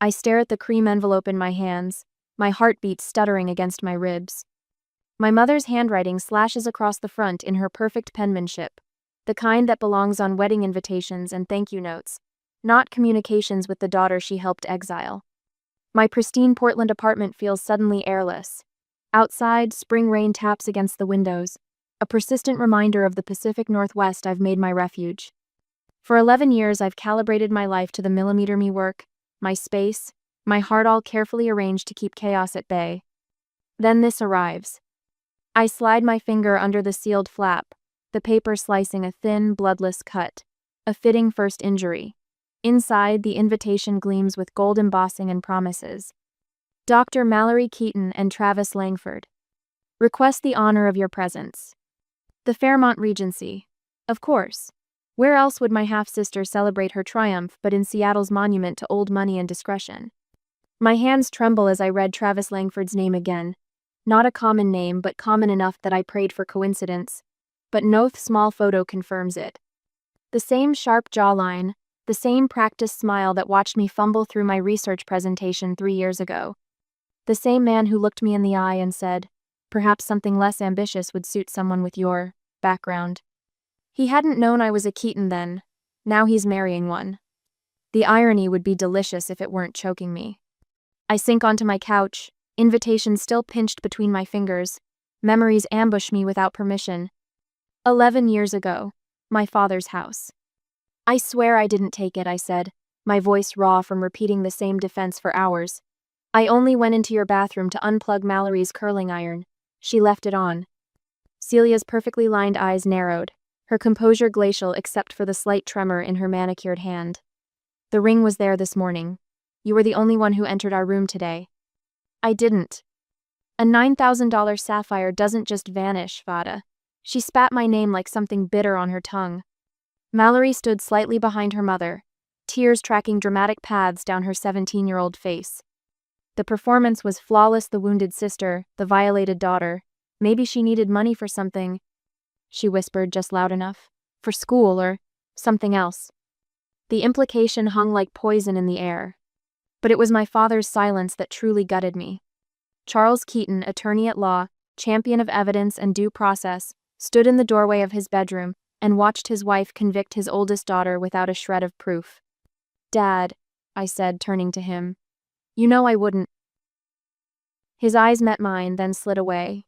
I stare at the cream envelope in my hands, my heartbeat stuttering against my ribs. My mother's handwriting slashes across the front in her perfect penmanship, the kind that belongs on wedding invitations and thank you notes, not communications with the daughter she helped exile. My pristine Portland apartment feels suddenly airless. Outside, spring rain taps against the windows, a persistent reminder of the Pacific Northwest I've made my refuge. For 11 years, I've calibrated my life to the millimeter me work, my space, my heart all carefully arranged to keep chaos at bay. Then this arrives. I slide my finger under the sealed flap, the paper slicing a thin, bloodless cut, a fitting first injury. Inside, the invitation gleams with gold embossing and promises. Dr. Mallory Keaton and Travis Langford. Request the honor of your presence. The Fairmont Regency. Of course. Where else would my half-sister celebrate her triumph but in Seattle's monument to old money and discretion? My hands tremble as I read Travis Langford's name again. Not a common name, but common enough that I prayed for coincidence. But no small photo confirms it. The same sharp jawline, the same practiced smile that watched me fumble through my research presentation 3 years ago. The same man who looked me in the eye and said, "Perhaps something less ambitious would suit someone with your background." He hadn't known I was a Keaton then. Now he's marrying one. The irony would be delicious if it weren't choking me. I sink onto my couch, invitation still pinched between my fingers. Memories ambush me without permission. 11 years ago, my father's house. "I swear I didn't take it," I said, my voice raw from repeating the same defense for hours. "I only went into your bathroom to unplug Mallory's curling iron. She left it on." Celia's perfectly lined eyes narrowed, her composure glacial except for the slight tremor in her manicured hand. "The ring was there this morning. You were the only one who entered our room today." "I didn't." "A $9,000 sapphire doesn't just vanish, Vada." She spat my name like something bitter on her tongue. Mallory stood slightly behind her mother, tears tracking dramatic paths down her 17-year-old face. The performance was flawless. The wounded sister, the violated daughter. Maybe she needed money for something, she whispered just loud enough. For school or something else. The implication hung like poison in the air. But it was my father's silence that truly gutted me. Charles Keaton, attorney at law, champion of evidence and due process, stood in the doorway of his bedroom and watched his wife convict his oldest daughter without a shred of proof. "Dad," I said, turning to him. "You know I wouldn't." His eyes met mine, then slid away.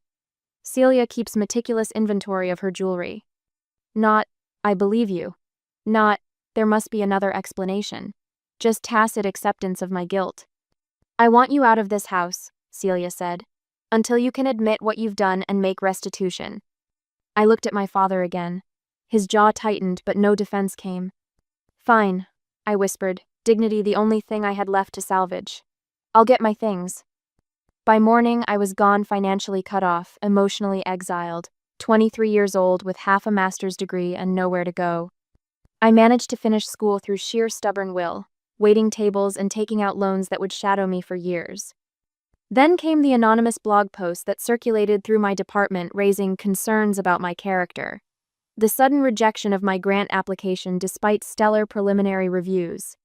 "Celia keeps meticulous inventory of her jewelry." Not, "I believe you." Not, "There must be another explanation." Just tacit acceptance of my guilt. "I want you out of this house," Celia said, "until you can admit what you've done and make restitution." I looked at my father again. His jaw tightened, but no defense came. "Fine," I whispered, dignity the only thing I had left to salvage. "I'll get my things." By morning, I was gone, financially cut off, emotionally exiled, 23 years old with half a master's degree and nowhere to go. I managed to finish school through sheer stubborn will, waiting tables and taking out loans that would shadow me for years. Then came the anonymous blog post that circulated through my department raising concerns about my character. The sudden rejection of my grant application despite stellar preliminary reviews.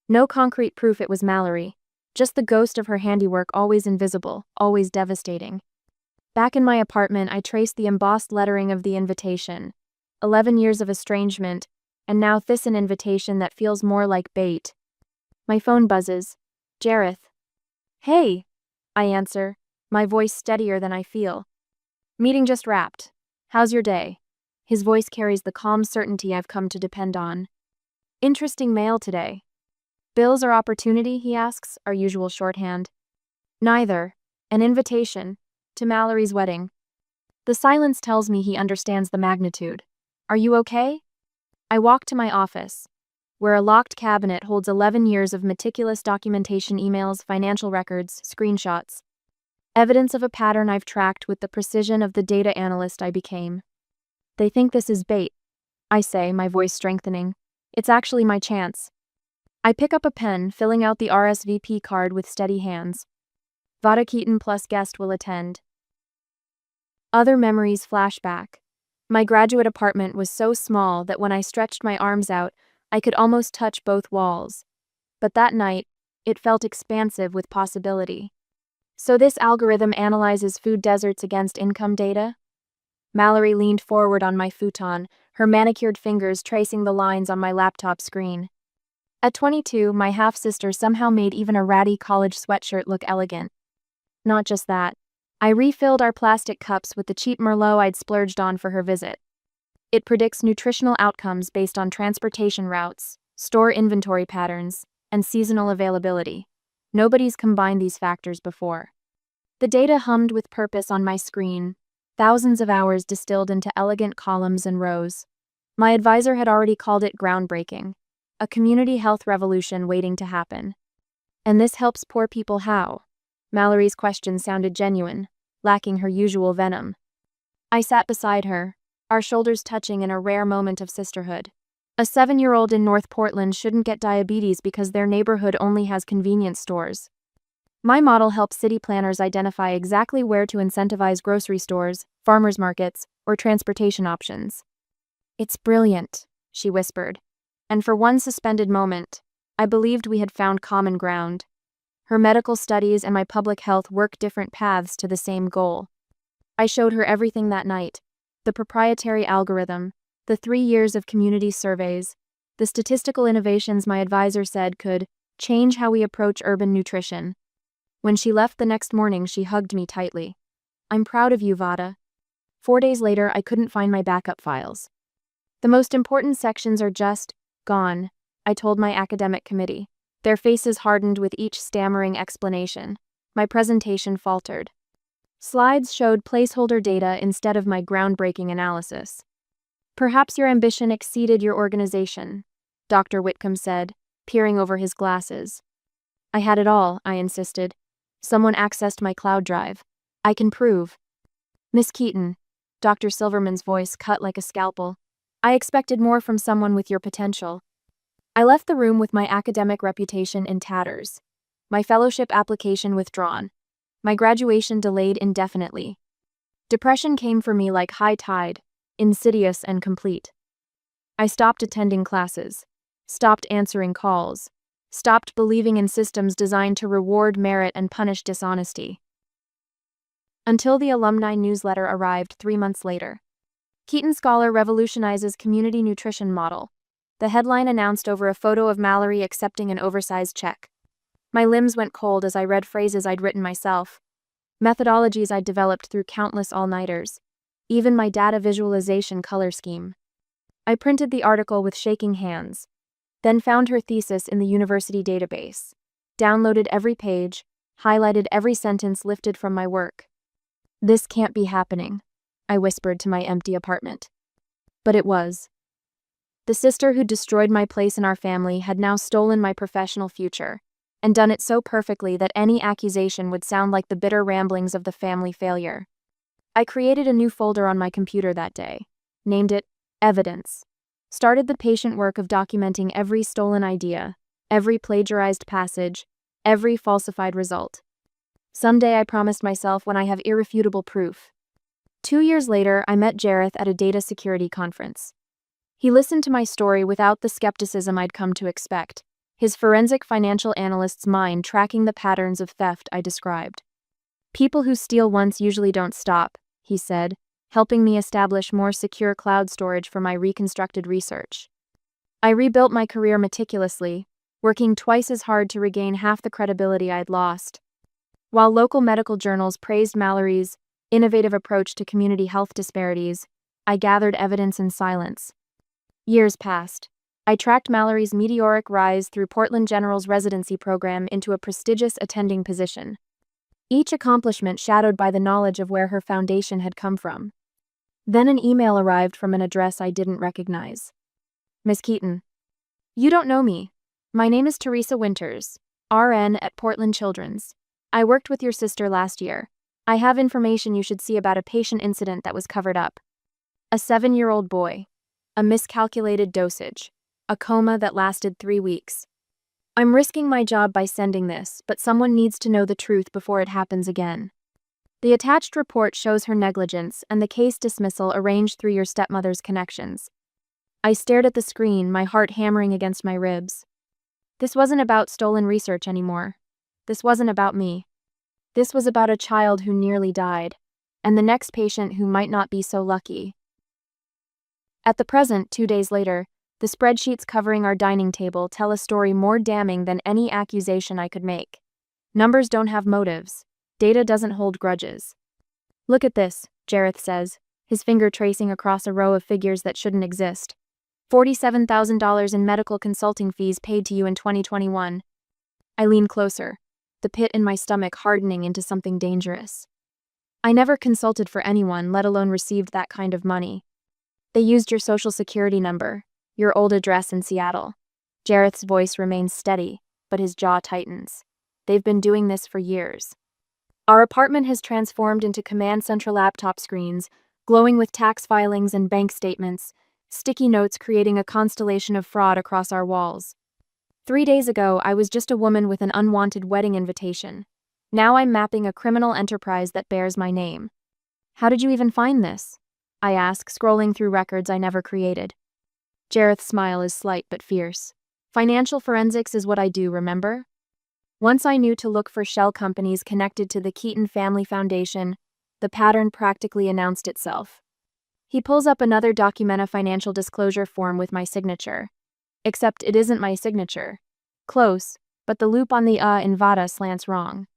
No concrete proof it was Mallory, just the ghost of her handiwork, always invisible, always devastating. Back in my apartment, I traced the embossed lettering of the invitation. 11 years of estrangement, and now this an invitation that feels more like bait. My phone buzzes. "Jareth." "Hey," I answer, my voice steadier than I feel. "Meeting just wrapped. How's your day?" His voice carries the calm certainty I've come to depend on. "Interesting mail today." "Bills or opportunity?" he asks, our usual shorthand. "Neither. An invitation. To Mallory's wedding." The silence tells me he understands the magnitude. "Are you okay?" I walk to my office, where a locked cabinet holds 11 years of meticulous documentation, emails, financial records, screenshots. Evidence of a pattern I've tracked with the precision of the data analyst I became. "They think this is bait," I say, my voice strengthening. "It's actually my chance." I pick up a pen, filling out the RSVP card with steady hands. Vada Keaton plus guest will attend. Other memories flash back. My graduate apartment was so small that when I stretched my arms out, I could almost touch both walls. But that night, It felt expansive with possibility. So this algorithm analyzes food deserts against income data? Mallory leaned forward on my futon, her manicured fingers tracing the lines on my laptop screen. At 22, my half-sister somehow made even a ratty college sweatshirt look elegant. Not just that. I refilled our plastic cups with the cheap Merlot I'd splurged on for her visit. It predicts nutritional outcomes based on transportation routes, store inventory patterns, and seasonal availability. Nobody's combined these factors before. The data hummed with purpose on my screen, thousands of hours distilled into elegant columns and rows. My advisor had already called it groundbreaking, a community health revolution waiting to happen. And this helps poor people how? Mallory's question sounded genuine, lacking her usual venom. I sat beside her, our shoulders touching in a rare moment of sisterhood. A 7-year-old in North Portland shouldn't get diabetes because their neighborhood only has convenience stores. My model helps city planners identify exactly where to incentivize grocery stores, farmers markets, or transportation options. It's brilliant, she whispered. And for one suspended moment, I believed we had found common ground. Her medical studies and my public health work different paths to the same goal. I showed her everything that night. The proprietary algorithm, the 3 years of community surveys, the statistical innovations my advisor said could change how we approach urban nutrition. When she left the next morning, she hugged me tightly. I'm proud of you, Vada. 4 days later, I couldn't find my backup files. The most important sections are just gone, I told my academic committee. Their faces hardened with each stammering explanation. My presentation faltered. Slides showed placeholder data instead of my groundbreaking analysis. Perhaps your ambition exceeded your organization, Dr. Whitcomb said, peering over his glasses. I had it all, I insisted. Someone accessed my cloud drive. I can prove. Miss Keaton, Dr. Silverman's voice cut like a scalpel. I expected more from someone with your potential. I left the room with my academic reputation in tatters, my fellowship application withdrawn, my graduation delayed indefinitely. Depression came for me like high tide, insidious and complete. I stopped attending classes, stopped answering calls, stopped believing in systems designed to reward merit and punish dishonesty. Until the alumni newsletter arrived 3 months later. Keaton Scholar revolutionizes community nutrition model. The headline announced over a photo of Mallory accepting an oversized check. My limbs went cold as I read phrases I'd written myself, methodologies I'd developed through countless all-nighters, even my data visualization color scheme. I printed the article with shaking hands, then found her thesis in the university database, downloaded every page, highlighted every sentence lifted from my work. This can't be happening, I whispered to my empty apartment. But it was. The sister who destroyed my place in our family had now stolen my professional future, and done it so perfectly that any accusation would sound like the bitter ramblings of the family failure. I created a new folder on my computer that day, named it Evidence, started the patient work of documenting every stolen idea, every plagiarized passage, every falsified result. Someday, I promised myself, when I have irrefutable proof. 2 years later, I met Jareth at a data security conference. He listened to my story without the skepticism I'd come to expect, his forensic financial analyst's mind tracking the patterns of theft I described. People who steal once usually don't stop, he said, helping me establish more secure cloud storage for my reconstructed research. I rebuilt my career meticulously, working twice as hard to regain half the credibility I'd lost. While local medical journals praised Mallory's innovative approach to community health disparities, I gathered evidence in silence. Years passed. I tracked Mallory's meteoric rise through Portland General's residency program into a prestigious attending position. Each accomplishment shadowed by the knowledge of where her foundation had come from. Then an email arrived from an address I didn't recognize. Miss Keaton. You don't know me. My name is Teresa Winters, RN at Portland Children's. I worked with your sister last year. I have information you should see about a patient incident that was covered up. A 7-year-old boy. A miscalculated dosage. A coma that lasted 3 weeks. I'm risking my job by sending this, but someone needs to know the truth before it happens again. The attached report shows her negligence and the case dismissal arranged through your stepmother's connections. I stared at the screen, my heart hammering against my ribs. This wasn't about stolen research anymore. This wasn't about me. This was about a child who nearly died, and the next patient who might not be so lucky. At the present, 2 days later, the spreadsheets covering our dining table tell a story more damning than any accusation I could make. Numbers don't have motives. Data doesn't hold grudges. Look at this, Jareth says, his finger tracing across a row of figures that shouldn't exist. $47,000 in medical consulting fees paid to you in 2021. I lean closer, the pit in my stomach hardening into something dangerous. I never consulted for anyone, let alone received that kind of money. They used your social security number, your old address in Seattle. Jareth's voice remains steady, but his jaw tightens. They've been doing this for years. Our apartment has transformed into command center laptop screens, glowing with tax filings and bank statements, sticky notes creating a constellation of fraud across our walls. 3 days ago, I was just a woman with an unwanted wedding invitation. Now I'm mapping a criminal enterprise that bears my name. How did you even find this? I ask, scrolling through records I never created. Jareth's smile is slight but fierce. Financial forensics is what I do, remember? Once I knew to look for shell companies connected to the Keaton Family Foundation, the pattern practically announced itself. He pulls up another Documenta financial disclosure form with my signature. Except it isn't my signature. Close, but the loop on the in Vada slants wrong.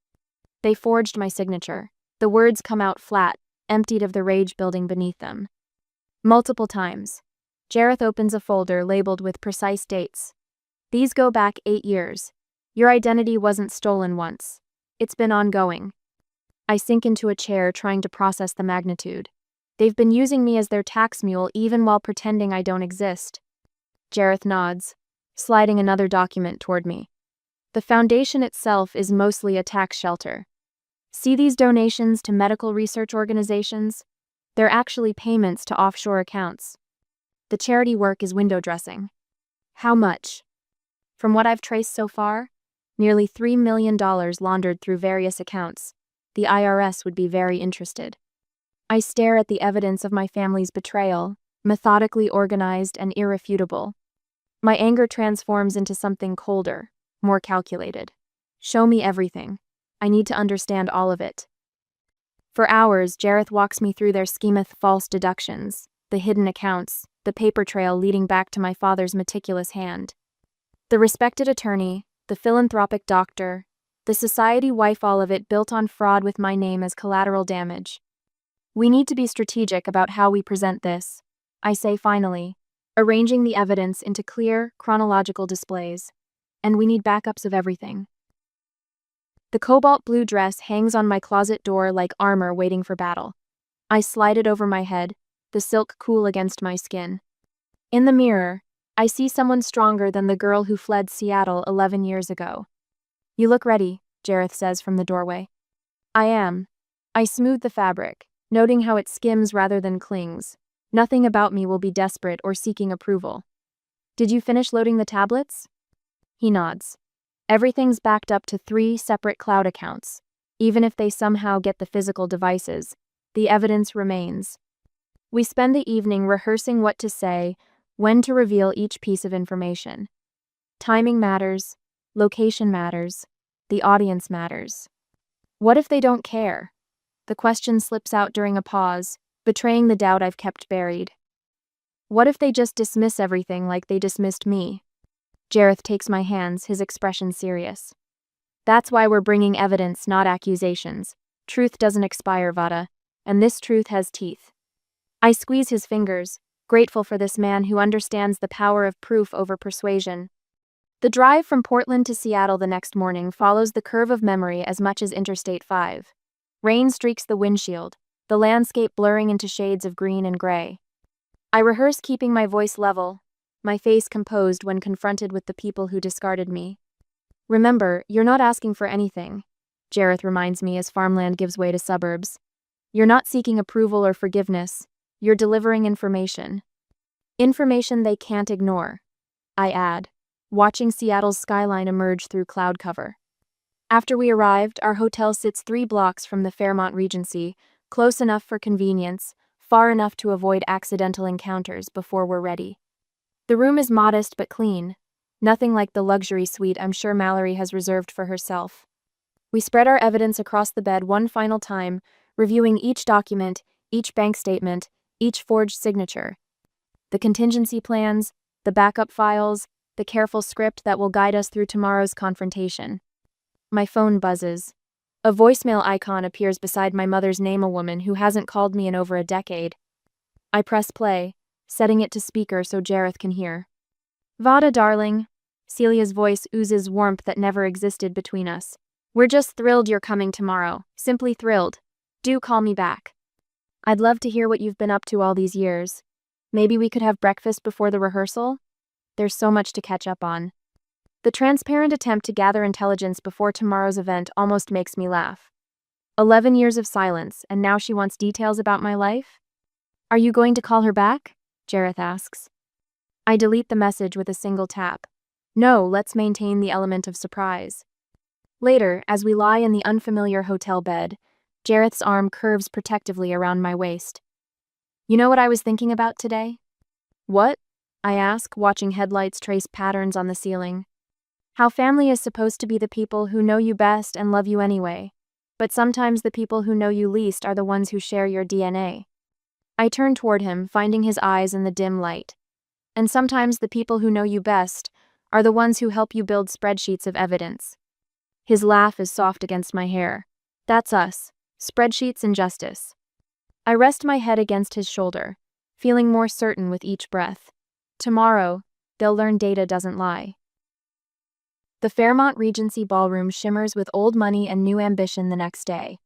They forged my signature. The words come out flat, emptied of the rage building beneath them. Multiple times. Jareth opens a folder labeled with precise dates. These go back 8 years. Your identity wasn't stolen once. It's been ongoing. I sink into a chair trying to process the magnitude. They've been using me as their tax mule even while pretending I don't exist. Jareth nods, sliding another document toward me. The foundation itself is mostly a tax shelter. See these donations to medical research organizations? They're actually payments to offshore accounts. The charity work is window dressing. How much? From what I've traced so far, nearly $3 million laundered through various accounts. The IRS would be very interested. I stare at the evidence of my family's betrayal, methodically organized and irrefutable. My anger transforms into something colder, more calculated. Show me everything. I need to understand all of it. For hours, Jareth walks me through their schemeth false deductions, the hidden accounts, the paper trail leading back to my father's meticulous hand. The respected attorney, the philanthropic doctor, the society wife, all of it built on fraud with my name as collateral damage. We need to be strategic about how we present this, I say finally, arranging the evidence into clear, chronological displays. And we need backups of everything. The cobalt blue dress hangs on my closet door like armor waiting for battle. I slide it over my head, the silk cool against my skin. In the mirror, I see someone stronger than the girl who fled Seattle 11 years ago. You look ready, Jareth says from the doorway. I am. I smooth the fabric, noting how it skims rather than clings. Nothing about me will be desperate or seeking approval. Did you finish loading the tablets? He nods. Everything's backed up to 3 separate cloud accounts. Even if they somehow get the physical devices, the evidence remains. We spend the evening rehearsing what to say, when to reveal each piece of information. Timing matters, location matters, the audience matters. What if they don't care? The question slips out during a pause, betraying the doubt I've kept buried. What if they just dismiss everything like they dismissed me? Jareth takes my hands, his expression serious. That's why we're bringing evidence, not accusations. Truth doesn't expire, Vada, and this truth has teeth. I squeeze his fingers, grateful for this man who understands the power of proof over persuasion. The drive from Portland to Seattle the next morning follows the curve of memory as much as Interstate 5. Rain streaks the windshield, the landscape blurring into shades of green and gray. I rehearse keeping my voice level, my face composed when confronted with the people who discarded me. Remember, you're not asking for anything, Jareth reminds me as farmland gives way to suburbs. You're not seeking approval or forgiveness, you're delivering information. Information they can't ignore, I add, watching Seattle's skyline emerge through cloud cover. After we arrived, our hotel sits 3 blocks from the Fairmont Regency, close enough for convenience, far enough to avoid accidental encounters before we're ready. The room is modest but clean. Nothing like the luxury suite I'm sure Mallory has reserved for herself. We spread our evidence across the bed one final time, reviewing each document, each bank statement, each forged signature. The contingency plans, the backup files, the careful script that will guide us through tomorrow's confrontation. My phone buzzes. A voicemail icon appears beside my mother's name, a woman who hasn't called me in over a decade. I press play, setting it to speaker so Jareth can hear. Vada, darling. Celia's voice oozes warmth that never existed between us. We're just thrilled you're coming tomorrow. Simply thrilled. Do call me back. I'd love to hear what you've been up to all these years. Maybe we could have breakfast before the rehearsal? There's so much to catch up on. The transparent attempt to gather intelligence before tomorrow's event almost makes me laugh. 11 years of silence, and now she wants details about my life? Are you going to call her back? Jareth asks. I delete the message with a single tap. No, let's maintain the element of surprise. Later, as we lie in the unfamiliar hotel bed, Jareth's arm curves protectively around my waist. You know what I was thinking about today? What? I ask, watching headlights trace patterns on the ceiling. How family is supposed to be the people who know you best and love you anyway, but sometimes the people who know you least are the ones who share your DNA. I turn toward him, finding his eyes in the dim light. And sometimes the people who know you best are the ones who help you build spreadsheets of evidence. His laugh is soft against my hair. That's us, spreadsheets and justice. I rest my head against his shoulder, feeling more certain with each breath. Tomorrow, they'll learn data doesn't lie. The Fairmont Regency Ballroom shimmers with old money and new ambition the next day.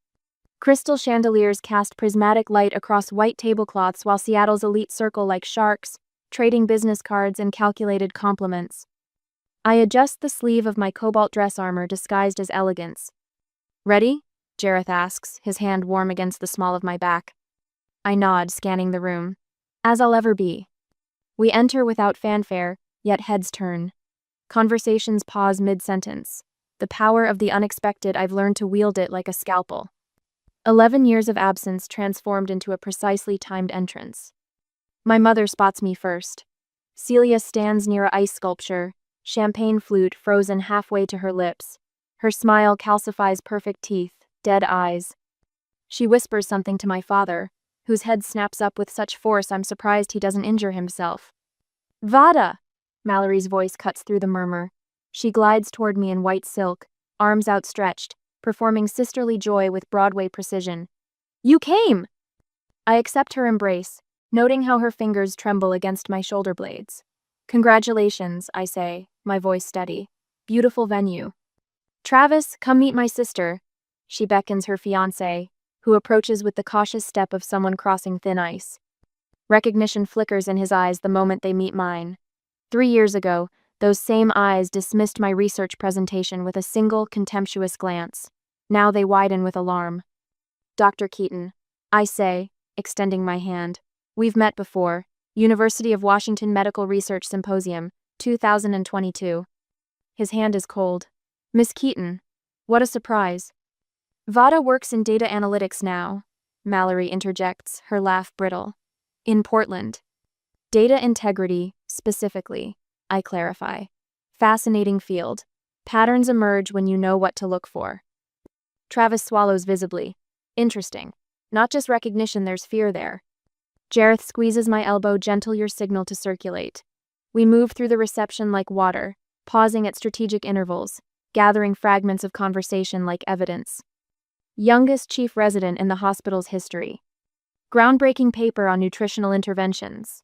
Crystal chandeliers cast prismatic light across white tablecloths while Seattle's elite circle like sharks, trading business cards and calculated compliments. I adjust the sleeve of my cobalt dress armor disguised as elegance. Ready? Jareth asks, his hand warm against the small of my back. I nod, scanning the room. As I'll ever be. We enter without fanfare, yet heads turn. Conversations pause mid-sentence. The power of the unexpected, I've learned to wield it like a scalpel. 11 years of absence transformed into a precisely timed entrance. My mother spots me first. Celia stands near a ice sculpture, champagne flute frozen halfway to her lips. Her smile calcifies perfect teeth, dead eyes. She whispers something to my father, whose head snaps up with such force I'm surprised he doesn't injure himself. Vada! Mallory's voice cuts through the murmur. She glides toward me in white silk, arms outstretched, performing sisterly joy with Broadway precision. You came! I accept her embrace, noting how her fingers tremble against my shoulder blades. Congratulations, I say, my voice steady. Beautiful venue. Travis, come meet my sister. She beckons her fiancé, who approaches with the cautious step of someone crossing thin ice. Recognition flickers in his eyes the moment they meet mine. 3 years ago, those same eyes dismissed my research presentation with a single, contemptuous glance. Now they widen with alarm. Dr. Keaton, I say, extending my hand. We've met before. University of Washington Medical Research Symposium, 2022. His hand is cold. Miss Keaton. What a surprise. Vada works in data analytics now, Mallory interjects, her laugh brittle. In Portland. Data integrity, specifically, I clarify. Fascinating field. Patterns emerge when you know what to look for. Travis swallows visibly. Interesting. Not just recognition, there's fear there. Jareth squeezes my elbow, gentle your signal to circulate. We move through the reception like water, pausing at strategic intervals, gathering fragments of conversation like evidence. Youngest chief resident in the hospital's history. Groundbreaking paper on nutritional interventions.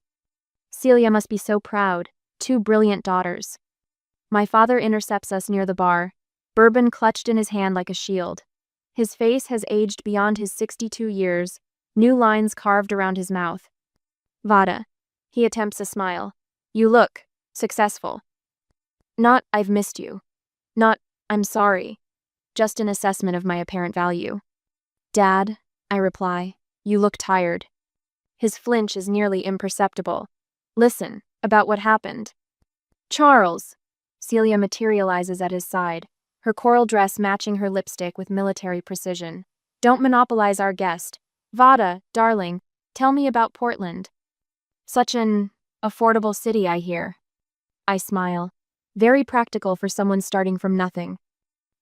Celia must be so proud. 2 brilliant daughters. My father intercepts us near the bar, bourbon clutched in his hand like a shield. His face has aged beyond his 62 years, new lines carved around his mouth. Vada. He attempts a smile. You look successful. Not, I've missed you. Not, I'm sorry. Just an assessment of my apparent value. Dad, I reply, you look tired. His flinch is nearly imperceptible. Listen, about what happened. Charles. Celia materializes at his side, her coral dress matching her lipstick with military precision. Don't monopolize our guest. Vada, darling, tell me about Portland. Such an affordable city, I hear. I smile. Very practical for someone starting from nothing.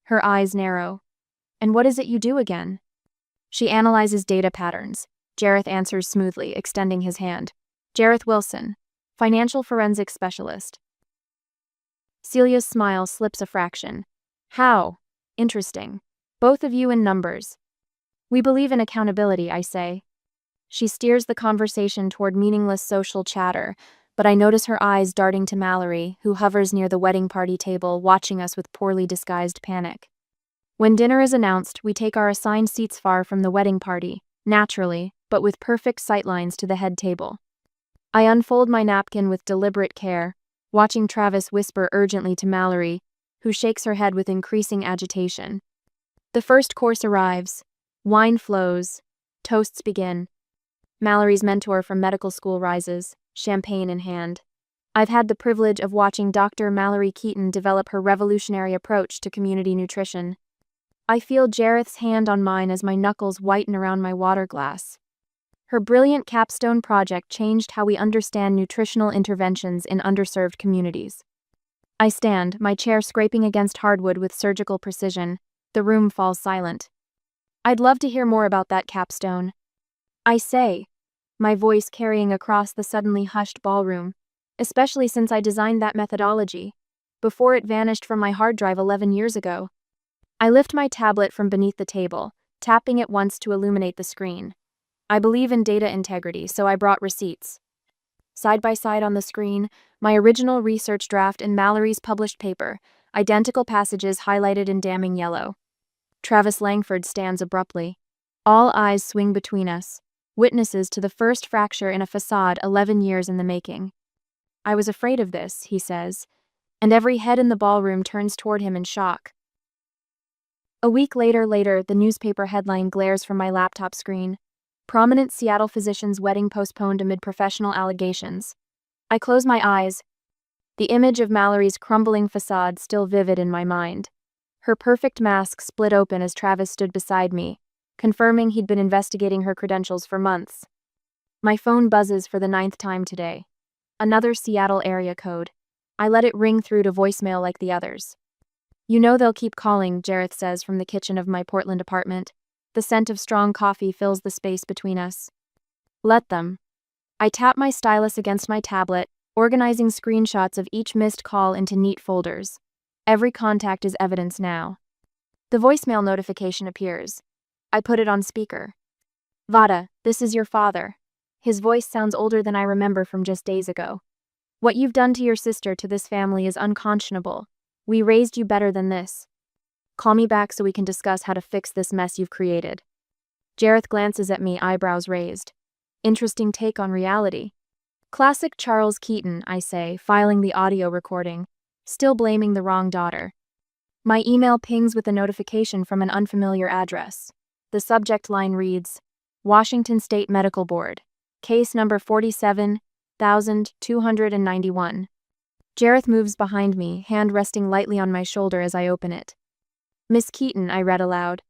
Her eyes narrow. And what is it you do again? She analyzes data patterns. Jareth answers smoothly, extending his hand. Jareth Wilson, financial forensics specialist. Celia's smile slips a fraction. How? Interesting. Both of you in numbers. We believe in accountability, I say. She steers the conversation toward meaningless social chatter, but I notice her eyes darting to Mallory, who hovers near the wedding party table, watching us with poorly disguised panic. When dinner is announced, we take our assigned seats far from the wedding party, naturally, but with perfect sightlines to the head table. I unfold my napkin with deliberate care, watching Travis whisper urgently to Mallory, who shakes her head with increasing agitation. The first course arrives. Wine flows. Toasts begin. Mallory's mentor from medical school rises, champagne in hand. I've had the privilege of watching Dr. Mallory Keaton develop her revolutionary approach to community nutrition. I feel Jareth's hand on mine as my knuckles whiten around my water glass. Her brilliant capstone project changed how we understand nutritional interventions in underserved communities. I stand, my chair scraping against hardwood with surgical precision. The room falls silent. I'd love to hear more about that capstone. I say, my voice carrying across the suddenly hushed ballroom, especially since I designed that methodology, before it vanished from my hard drive 11 years ago. I lift my tablet from beneath the table, tapping it once to illuminate the screen. I believe in data integrity, so I brought receipts. Side by side on the screen, my original research draft and Mallory's published paper, identical passages highlighted in damning yellow. Travis Langford stands abruptly. All eyes swing between us, witnesses to the first fracture in a facade 11 years in the making. I was afraid of this, he says, and every head in the ballroom turns toward him in shock. A week later, the newspaper headline glares from my laptop screen. Prominent Seattle physician's wedding postponed amid professional allegations. I close my eyes, the image of Mallory's crumbling facade still vivid in my mind. Her perfect mask split open as Travis stood beside me, confirming he'd been investigating her credentials for months. My phone buzzes for the 9th time today. Another Seattle area code. I let it ring through to voicemail like the others. You know they'll keep calling, Jareth says from the kitchen of my Portland apartment. The scent of strong coffee fills the space between us. Let them. I tap my stylus against my tablet, organizing screenshots of each missed call into neat folders. Every contact is evidence now. The voicemail notification appears. I put it on speaker. Vada, this is your father. His voice sounds older than I remember from just days ago. What you've done to your sister, to this family, is unconscionable. We raised you better than this. Call me back so we can discuss how to fix this mess you've created. Jareth glances at me, eyebrows raised. Interesting take on reality. Classic Charles Keaton, I say, filing the audio recording, still blaming the wrong daughter. My email pings with a notification from an unfamiliar address. The subject line reads, Washington State Medical Board, case number 47,291. Jareth moves behind me, hand resting lightly on my shoulder as I open it. Miss Keaton, I read aloud.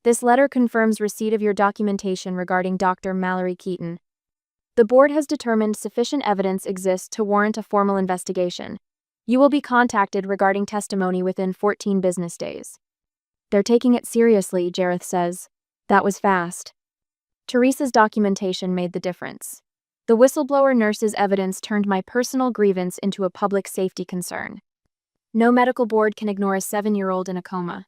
This letter confirms receipt of your documentation regarding Dr. Mallory Keaton. The board has determined sufficient evidence exists to warrant a formal investigation. You will be contacted regarding testimony within 14 business days. They're taking it seriously, Jareth says. That was fast. Teresa's documentation made the difference. The whistleblower nurse's evidence turned my personal grievance into a public safety concern. No medical board can ignore a 7-year-old in a coma.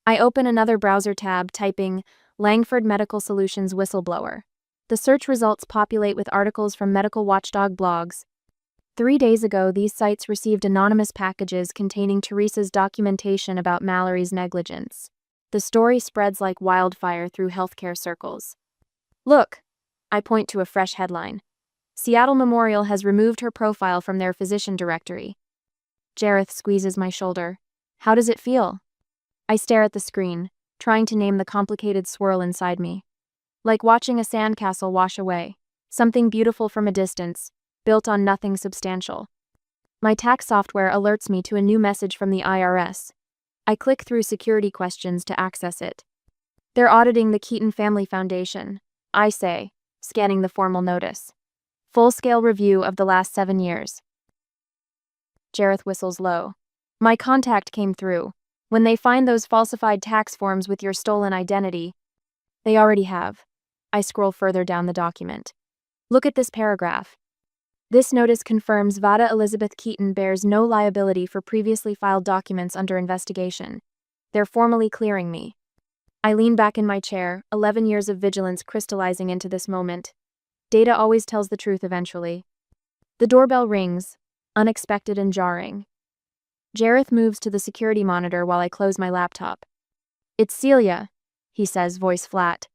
I open another browser tab, typing Langford Medical Solutions whistleblower. The search results populate with articles from medical watchdog blogs. 3 days ago, these sites received anonymous packages containing Teresa's documentation about Mallory's negligence. The story spreads like wildfire through healthcare circles. Look, I point to a fresh headline. Seattle Memorial has removed her profile from their physician directory. Jareth squeezes my shoulder. How does it feel? I stare at the screen, trying to name the complicated swirl inside me. Like watching a sandcastle wash away, something beautiful from a distance, built on nothing substantial. My tax software alerts me to a new message from the IRS. I click through security questions to access it. They're auditing the Keaton Family Foundation, I say, scanning the formal notice. Full-scale review of the last 7 years. Jareth whistles low. My contact came through. When they find those falsified tax forms with your stolen identity, they already have. I scroll further down the document. Look at this paragraph. This notice confirms Vada Elizabeth Keaton bears no liability for previously filed documents under investigation. They're formally clearing me. I lean back in my chair, 11 years of vigilance crystallizing into this moment. Data always tells the truth eventually. The doorbell rings, unexpected and jarring. Jareth moves to the security monitor while I close my laptop. "It's Celia," he says, voice flat.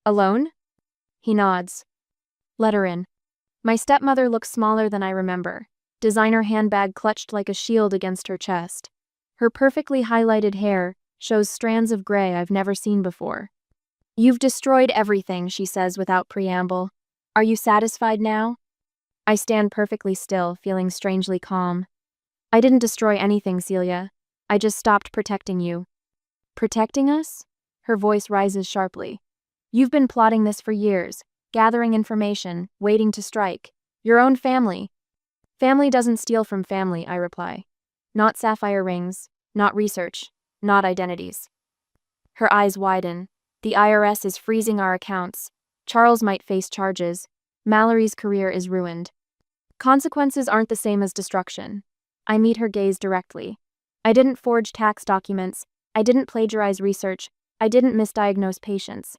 "Alone?" He nods. "Let her in." My stepmother looks smaller than I remember, designer handbag clutched like a shield against her chest. Her perfectly highlighted hair shows strands of gray I've never seen before. "You've destroyed everything," she says without preamble. "Are you satisfied now?" I stand perfectly still, feeling strangely calm. "I didn't destroy anything, Celia. I just stopped protecting you." "Protecting us?" Her voice rises sharply. "You've been plotting this for years, gathering information, waiting to strike. Your own family." "Family doesn't steal from family," I reply. "Not sapphire rings, not research, not identities." Her eyes widen. "The IRS is freezing our accounts. Charles might face charges. Mallory's career is ruined." Consequences aren't the same as destruction. I meet her gaze directly. I didn't forge tax documents. I didn't plagiarize research. I didn't misdiagnose patients.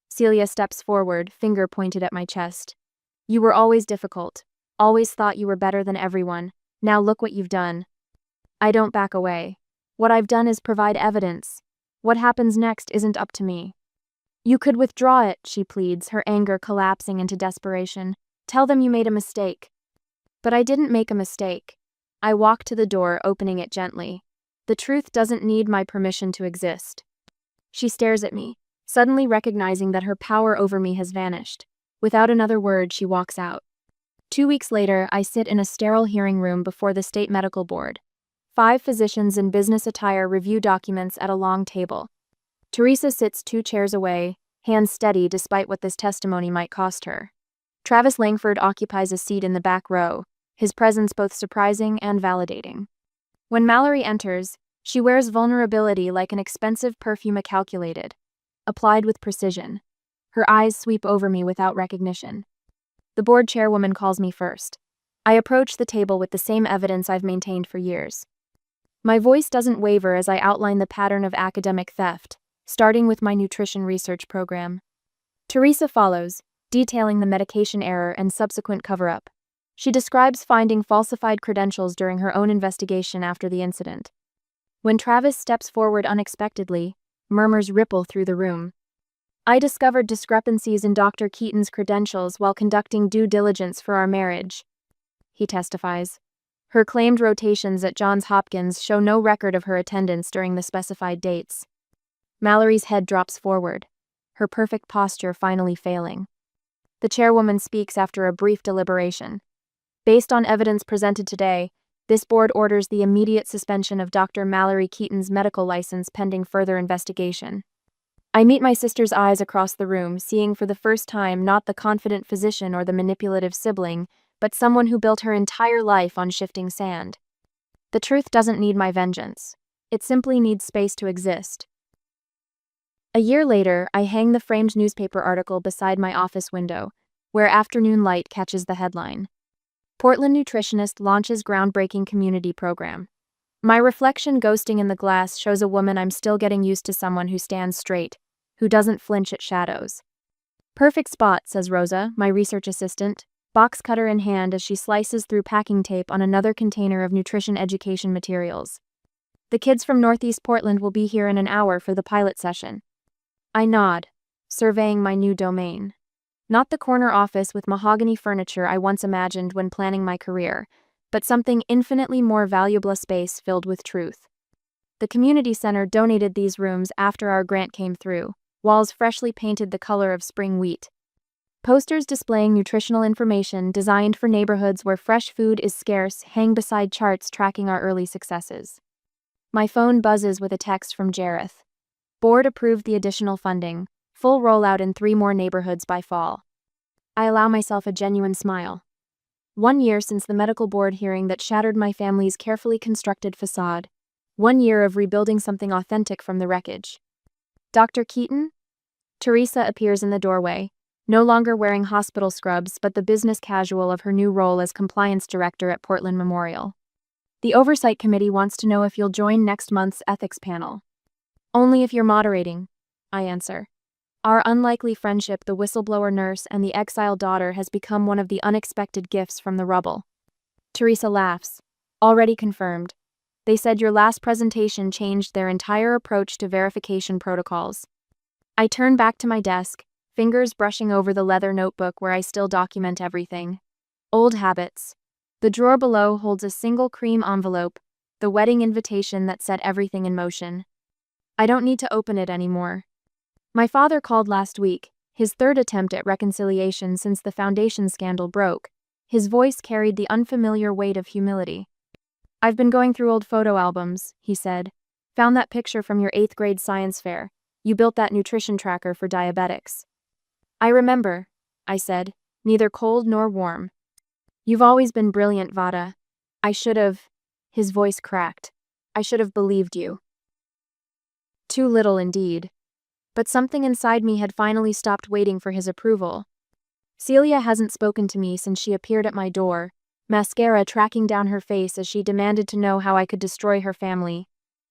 Celia steps forward, finger pointed at my chest. "You were always difficult. Always thought you were better than everyone. Now look what you've done." I don't back away. What I've done is provide evidence. What happens next isn't up to me. "You could withdraw it," she pleads, her anger collapsing into desperation. "Tell them you made a mistake." But I didn't make a mistake. I walk to the door, opening it gently. The truth doesn't need my permission to exist. She stares at me, suddenly recognizing that her power over me has vanished. Without another word, she walks out. 2 weeks later, I sit in a sterile hearing room before the state medical board. 5 physicians in business attire review documents at a long table. Teresa sits 2 chairs away, hands steady despite what this testimony might cost her. Travis Langford occupies a seat in the back row, his presence both surprising and validating. When Mallory enters, she wears vulnerability like an expensive perfume calculated, applied with precision. Her eyes sweep over me without recognition. The board chairwoman calls me first. I approach the table with the same evidence I've maintained for years. My voice doesn't waver as I outline the pattern of academic theft, starting with my nutrition research program. Teresa follows, detailing the medication error and subsequent cover-up. She describes finding falsified credentials during her own investigation after the incident. When Travis steps forward unexpectedly, murmurs ripple through the room. "I discovered discrepancies in Dr. Keaton's credentials while conducting due diligence for our marriage," he testifies. Her claimed rotations at Johns Hopkins show no record of her attendance during the specified dates. Mallory's head drops forward, her perfect posture finally failing. The chairwoman speaks after a brief deliberation. "Based on evidence presented today, this board orders the immediate suspension of Dr. Mallory Keaton's medical license pending further investigation." I meet my sister's eyes across the room, seeing for the first time not the confident physician or the manipulative sibling, but someone who built her entire life on shifting sand. The truth doesn't need my vengeance. It simply needs space to exist. A year later, I hang the framed newspaper article beside my office window, where afternoon light catches the headline. "Portland nutritionist launches groundbreaking community program." My reflection ghosting in the glass shows a woman I'm still getting used to, someone who stands straight, who doesn't flinch at shadows. "Perfect spot," says Rosa, my research assistant, box cutter in hand as she slices through packing tape on another container of nutrition education materials. "The kids from Northeast Portland will be here in an hour for the pilot session." I nod, surveying my new domain. Not the corner office with mahogany furniture I once imagined when planning my career, but something infinitely more valuable, a space filled with truth. The community center donated these rooms after our grant came through, walls freshly painted the color of spring wheat. Posters displaying nutritional information designed for neighborhoods where fresh food is scarce hang beside charts tracking our early successes. My phone buzzes with a text from Jareth. Board approved the additional funding, full rollout in 3 more neighborhoods by fall. I allow myself a genuine smile. 1 year since the medical board hearing that shattered my family's carefully constructed facade. 1 year of rebuilding something authentic from the wreckage. Dr. Keaton? Teresa appears in the doorway, no longer wearing hospital scrubs but the business casual of her new role as compliance director at Portland Memorial. The Oversight Committee wants to know if you'll join next month's ethics panel. Only if you're moderating, I answer. Our unlikely friendship, the whistleblower nurse and the exiled daughter, has become one of the unexpected gifts from the rubble. Teresa laughs. Already confirmed. They said your last presentation changed their entire approach to verification protocols. I turn back to my desk, fingers brushing over the leather notebook where I still document everything. Old habits. The drawer below holds a single cream envelope, the wedding invitation that set everything in motion. I don't need to open it anymore. My father called last week, his third attempt at reconciliation since the foundation scandal broke. His voice carried the unfamiliar weight of humility. I've been going through old photo albums, he said. Found that picture from your 8th grade science fair. You built that nutrition tracker for diabetics. I remember, I said, neither cold nor warm. You've always been brilliant, Vada. I should have. His voice cracked. I should have believed you. Too little indeed. But something inside me had finally stopped waiting for his approval. Celia hasn't spoken to me since she appeared at my door, mascara tracking down her face as she demanded to know how I could destroy her family.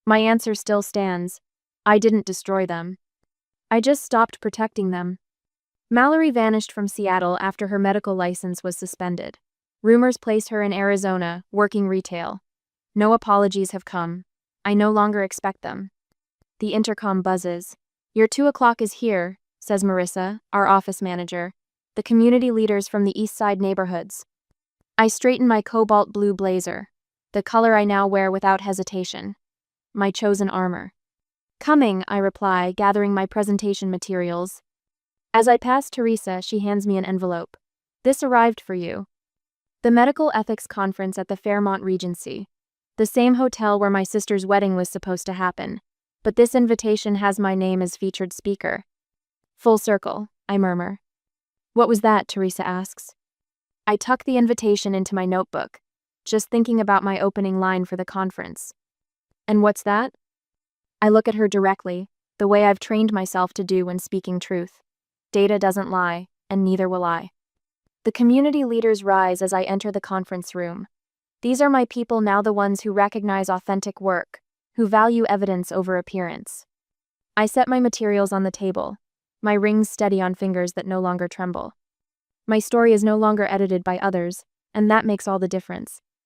My answer still stands. I didn't destroy them. I just stopped protecting them. Mallory vanished from Seattle after her medical license was suspended. Rumors place her in Arizona, working retail. No apologies have come. I no longer expect them. The intercom buzzes. Your 2 o'clock is here, says Marissa, our office manager. The community leaders from the East Side neighborhoods. I straighten my cobalt blue blazer, the color I now wear without hesitation. My chosen armor. Coming, I reply, gathering my presentation materials. As I pass Teresa, she hands me an envelope. This arrived for you. The Medical Ethics Conference at the Fairmont Regency. The same hotel where my sister's wedding was supposed to happen. But this invitation has my name as featured speaker. Full circle, I murmur. What was that? Teresa asks. I tuck the invitation into my notebook, just thinking about my opening line for the conference. And what's that? I look at her directly, the way I've trained myself to do when speaking truth. Data doesn't lie, and neither will I. The community leaders rise as I enter the conference room. These are my people now, the ones who recognize authentic work, who value evidence over appearance. I set my materials on the table, my rings steady on fingers that no longer tremble. My story is no longer edited by others, and that makes all the difference.